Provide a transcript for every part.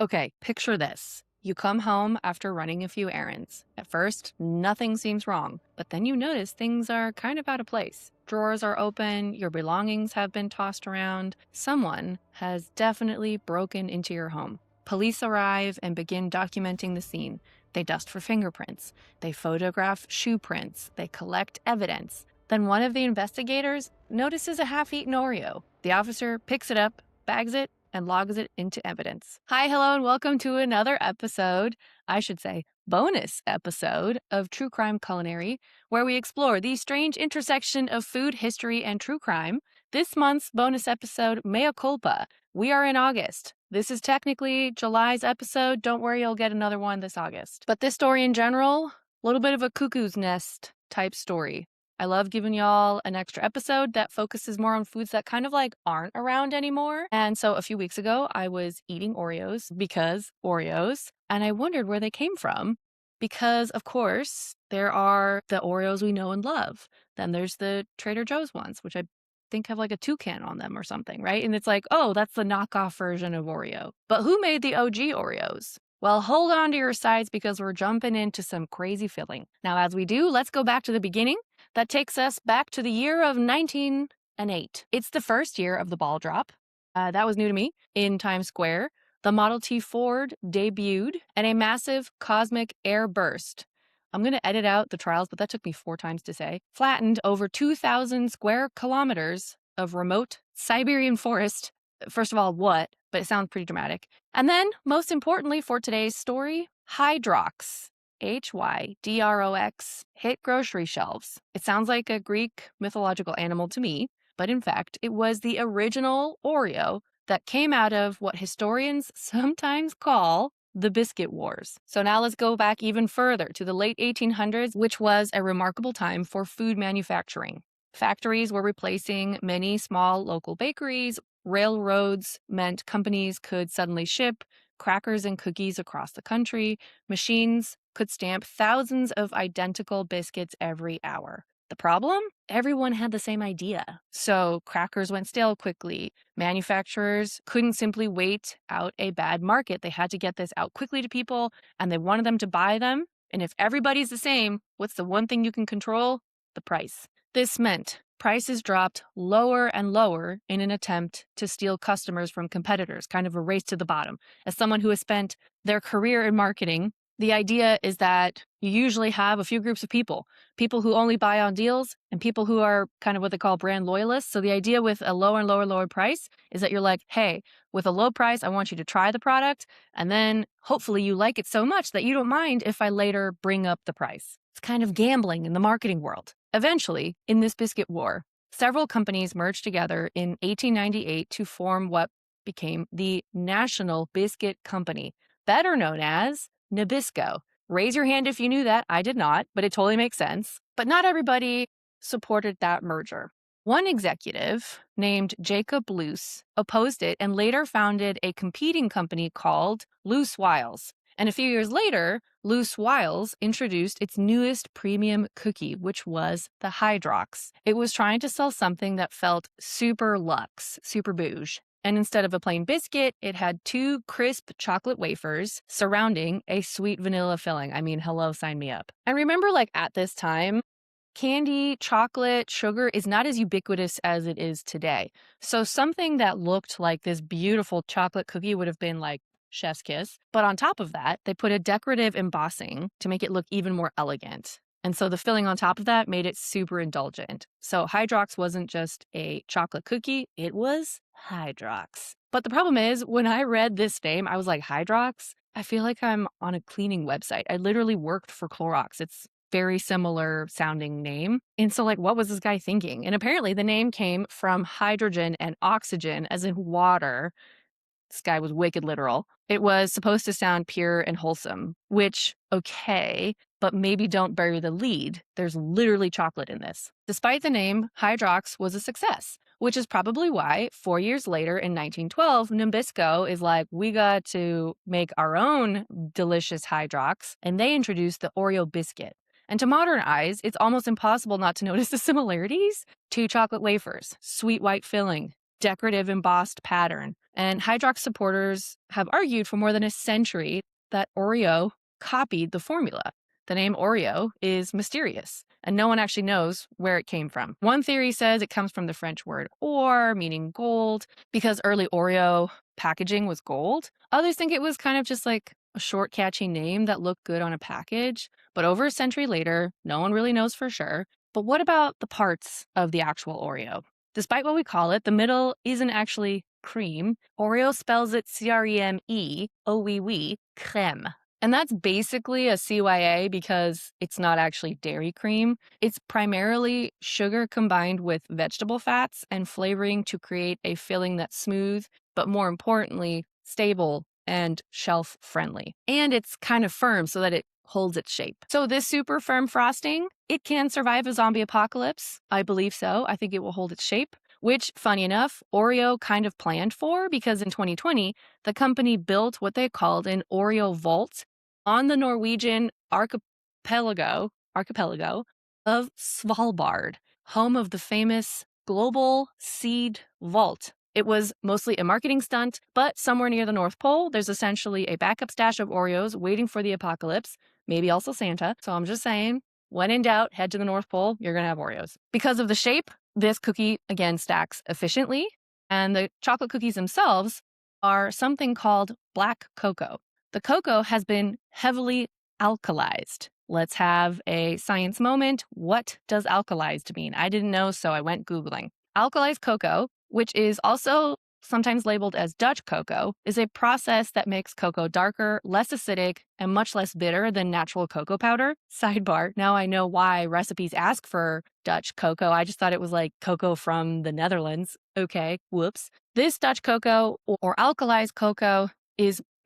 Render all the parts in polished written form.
Okay, picture this. You come home after running a few errands. At first, nothing seems wrong, but then you notice things are kind of out of place. Drawers are open, your belongings have been tossed around. Someone has definitely broken into your home. Police arrive and begin documenting the scene. They dust for fingerprints. They photograph shoe prints. They collect evidence. Then one of the investigators notices a half-eaten Oreo. The officer picks it up, bags it, and logs it into evidence. Hi, hello, and welcome to another episode, I should say, bonus episode of True Crime Culinary, where we explore the strange intersection of food, history, and true crime. This month's bonus episode, Mea Culpa. We are in August. This is technically July's episode. Don't worry, you'll get another one this August. But this story in general, a little bit of a cuckoo's nest type story. I love giving y'all an extra episode that focuses more on foods that kind of like aren't around anymore. And so a few weeks ago, I was eating Oreos because Oreos, and I wondered where they came from because, of course, there are the Oreos we know and love. Then there's the Trader Joe's ones, which I think have like a toucan on them or something, right? And it's like, oh, that's the knockoff version of Oreo. But who made the OG Oreos? Well, hold on to your sides because we're jumping into some crazy filling. Now, as we do, let's go back to the beginning. That takes us back to the year of 1908. It's the first year of the ball drop. That was new to me. In Times Square, the Model T Ford debuted and a massive cosmic air burst. I'm going to edit out the trials, but that took me 4 times to say. Flattened over 2,000 square kilometers of remote Siberian forest. First of all, what? But it sounds pretty dramatic. And then, most importantly for today's story, Hydrox. Hydrox hit grocery shelves. It sounds like a Greek mythological animal to me, but in fact, it was the original Oreo that came out of what historians sometimes call the Biscuit Wars. So now let's go back even further to the late 1800s, which was a remarkable time for food manufacturing. Factories were replacing many small local bakeries. Railroads meant companies could suddenly ship crackers and cookies across the country. Machines could stamp thousands of identical biscuits every hour. The problem? Everyone had the same idea. So crackers went stale quickly. Manufacturers couldn't simply wait out a bad market. They had to get this out quickly to people, and they wanted them to buy them. And if everybody's the same, what's the one thing you can control? The price. This meant prices dropped lower and lower in an attempt to steal customers from competitors, kind of a race to the bottom. As someone who has spent their career in marketing, the idea is that you usually have a few groups of people who only buy on deals and people who are kind of what they call brand loyalists. So the idea with a lower and lower price is that you're like, hey, with a low price, I want you to try the product. And then hopefully you like it so much that you don't mind if I later bring up the price. It's kind of gambling in the marketing world. Eventually, in this biscuit war, several companies merged together in 1898 to form what became the National Biscuit Company, better known as Nabisco. Raise your hand if you knew that. I did not, but it totally makes sense. But not everybody supported that merger. One executive named Jacob Luce opposed it and later founded a competing company called Luce Wiles. And a few years later, Luce Wiles introduced its newest premium cookie, which was the Hydrox. It was trying to sell something that felt super luxe, super bouge. And instead of a plain biscuit, it had 2 crisp chocolate wafers surrounding a sweet vanilla filling. I mean, hello, sign me up. And remember, like at this time, candy, chocolate, sugar is not as ubiquitous as it is today. So something that looked like this beautiful chocolate cookie would have been like chef's kiss. But on top of that, they put a decorative embossing to make it look even more elegant. And so the filling on top of that made it super indulgent. So Hydrox wasn't just a chocolate cookie, it was Hydrox. But the problem is, when I read this name, I was like, Hydrox? I feel like I'm on a cleaning website. I literally worked for Clorox. It's very similar sounding name. And so like, what was this guy thinking? And apparently the name came from hydrogen and oxygen, as in water. This guy was wicked literal. It was supposed to sound pure and wholesome, which, okay, but maybe don't bury the lead. There's literally chocolate in this. Despite the name, Hydrox was a success, which is probably why 4 years later in 1912, Nabisco is like, we got to make our own delicious Hydrox, and they introduced the Oreo biscuit. And to modern eyes, it's almost impossible not to notice the similarities. 2 chocolate wafers, sweet white filling, decorative embossed pattern. And Hydrox supporters have argued for more than a century that Oreo copied the formula. The name Oreo is mysterious, and no one actually knows where it came from. One theory says it comes from the French word or, meaning gold, because early Oreo packaging was gold. Others think it was kind of just like a short, catchy name that looked good on a package. But over a century later, no one really knows for sure. But what about the parts of the actual Oreo? Despite what we call it, the middle isn't actually cream. Oreo spells it CREME, OEE, creme. And that's basically a CYA because it's not actually dairy cream. It's primarily sugar combined with vegetable fats and flavoring to create a filling that's smooth, but more importantly, stable and shelf friendly. And it's kind of firm so that it holds its shape. So this super firm frosting, it can survive a zombie apocalypse. I believe so. I think it will hold its shape, which, funny enough, Oreo kind of planned for because in 2020, the company built what they called an Oreo vault on the Norwegian archipelago of Svalbard, home of the famous global seed vault. It was mostly a marketing stunt, but somewhere near the North Pole, there's essentially a backup stash of Oreos waiting for the apocalypse, maybe also Santa. So I'm just saying, when in doubt, head to the North Pole, you're going to have Oreos. Because of the shape, this cookie, again, stacks efficiently, and the chocolate cookies themselves are something called black cocoa. The cocoa has been heavily alkalized. Let's have a science moment. What does alkalized mean? I didn't know, so I went Googling. Alkalized cocoa, which is also sometimes labeled as Dutch cocoa, is a process that makes cocoa darker, less acidic, and much less bitter than natural cocoa powder. Sidebar, now I know why recipes ask for Dutch cocoa. I just thought it was like cocoa from the Netherlands. Okay, whoops. This Dutch cocoa or alkalized cocoa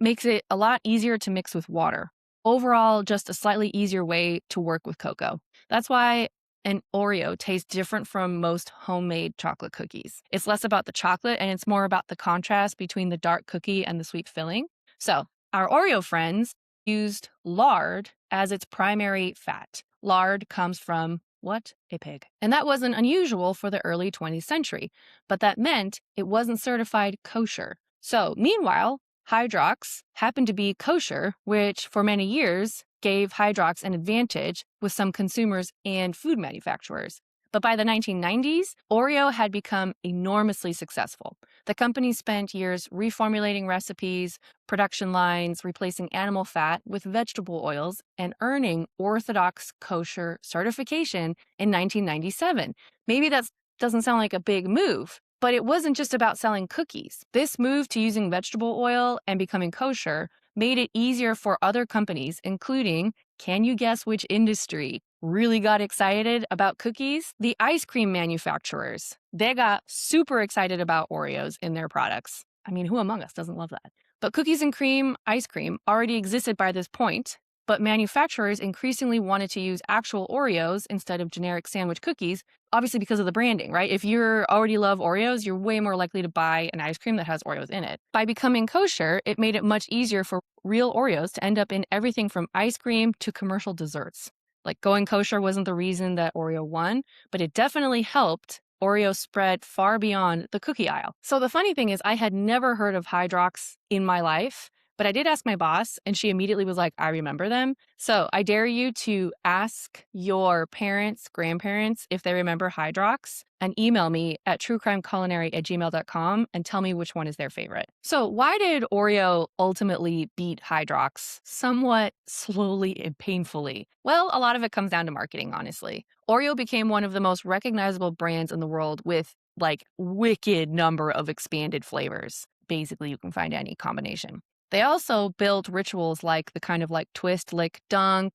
makes it a lot easier to mix with water. Overall, just a slightly easier way to work with cocoa. That's why an Oreo tastes different from most homemade chocolate cookies. It's less about the chocolate and it's more about the contrast between the dark cookie and the sweet filling. So, our Oreo friends used lard as its primary fat. Lard comes from what? A pig. And that wasn't unusual for the early 20th century, but that meant it wasn't certified kosher. So, meanwhile, Hydrox happened to be kosher, which for many years gave Hydrox an advantage with some consumers and food manufacturers. But by the 1990s, Oreo had become enormously successful. The company spent years reformulating recipes, production lines, replacing animal fat with vegetable oils, and earning Orthodox kosher certification in 1997. Maybe that doesn't sound like a big move, but it wasn't just about selling cookies. This move to using vegetable oil and becoming kosher made it easier for other companies, including, can you guess which industry really got excited about cookies? The ice cream manufacturers. They got super excited about Oreos in their products. I mean, who among us doesn't love that? But cookies and cream ice cream already existed by this point, but manufacturers increasingly wanted to use actual Oreos instead of generic sandwich cookies, obviously because of the branding, right? If you already love Oreos, you're way more likely to buy an ice cream that has Oreos in it. By becoming kosher, it made it much easier for real Oreos to end up in everything from ice cream to commercial desserts. Like going kosher wasn't the reason that Oreo won, but it definitely helped Oreo spread far beyond the cookie aisle. So the funny thing is I had never heard of Hydrox in my life, but I did ask my boss and she immediately was like, I remember them. So I dare you to ask your parents, grandparents, if they remember Hydrox and email me at truecrimeculinary@gmail.com and tell me which one is their favorite. So why did Oreo ultimately beat Hydrox somewhat slowly and painfully? Well, a lot of it comes down to marketing, honestly. Oreo became one of the most recognizable brands in the world with like wicked number of expanded flavors. Basically, you can find any combination. They also built rituals like the kind of like twist, lick, dunk,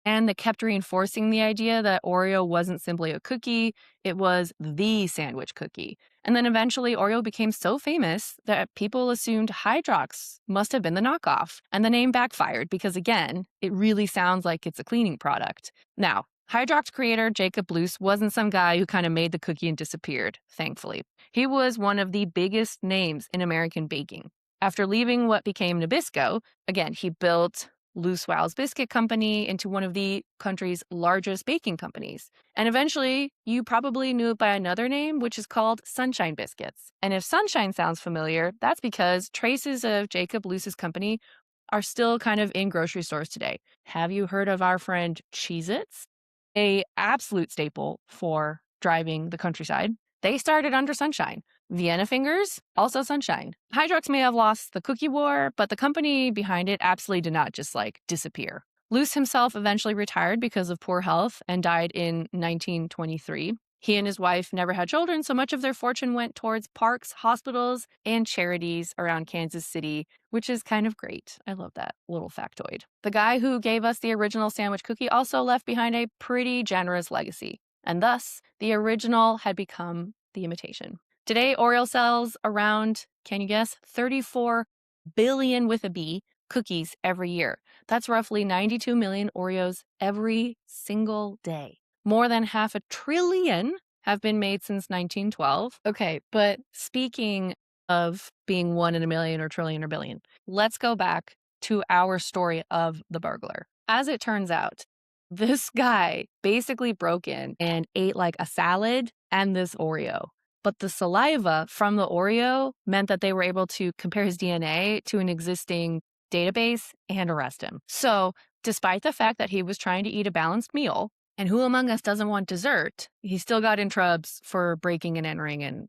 and they kept reinforcing the idea that Oreo wasn't simply a cookie, it was the sandwich cookie. And then eventually Oreo became so famous that people assumed Hydrox must have been the knockoff. And the name backfired because, again, it really sounds like it's a cleaning product. Now, Hydrox creator Jacob Luce wasn't some guy who kind of made the cookie and disappeared, thankfully. He was one of the biggest names in American baking. After leaving what became Nabisco, again, he built Wow's Biscuit Company into one of the country's largest baking companies. And eventually, you probably knew it by another name, which is called Sunshine Biscuits. And if Sunshine sounds familiar, that's because traces of Jacob Loos's company are still kind of in grocery stores today. Have you heard of our friend Cheez-Its? A absolute staple for driving the countryside. They started under Sunshine. Vienna Fingers, also Sunshine. Hydrox may have lost the cookie war, but the company behind it absolutely did not just disappear. Luce himself eventually retired because of poor health and died in 1923. He and his wife never had children, so much of their fortune went towards parks, hospitals, and charities around Kansas City, which is kind of great. I love that little factoid. The guy who gave us the original sandwich cookie also left behind a pretty generous legacy, and thus the original had become the imitation. Today, Oreo sells around, can you guess, 34 billion with a B cookies every year. That's roughly 92 million Oreos every single day. More than 500 billion have been made since 1912. Okay, but speaking of being 1 in a million or trillion or billion, let's go back to our story of the burglar. As it turns out, this guy basically broke in and ate like a salad and this Oreo. But the saliva from the Oreo meant that they were able to compare his DNA to an existing database and arrest him. So, despite the fact that he was trying to eat a balanced meal, and who among us doesn't want dessert, he still got in trubs for breaking and entering and,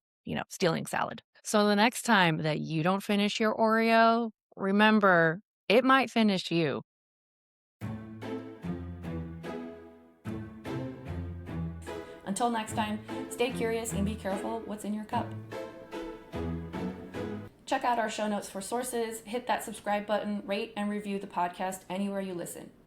stealing salad. So the next time that you don't finish your Oreo, remember, it might finish you. Until next time, stay curious and be careful what's in your cup. Check out our show notes for sources, hit that subscribe button, rate and review the podcast anywhere you listen.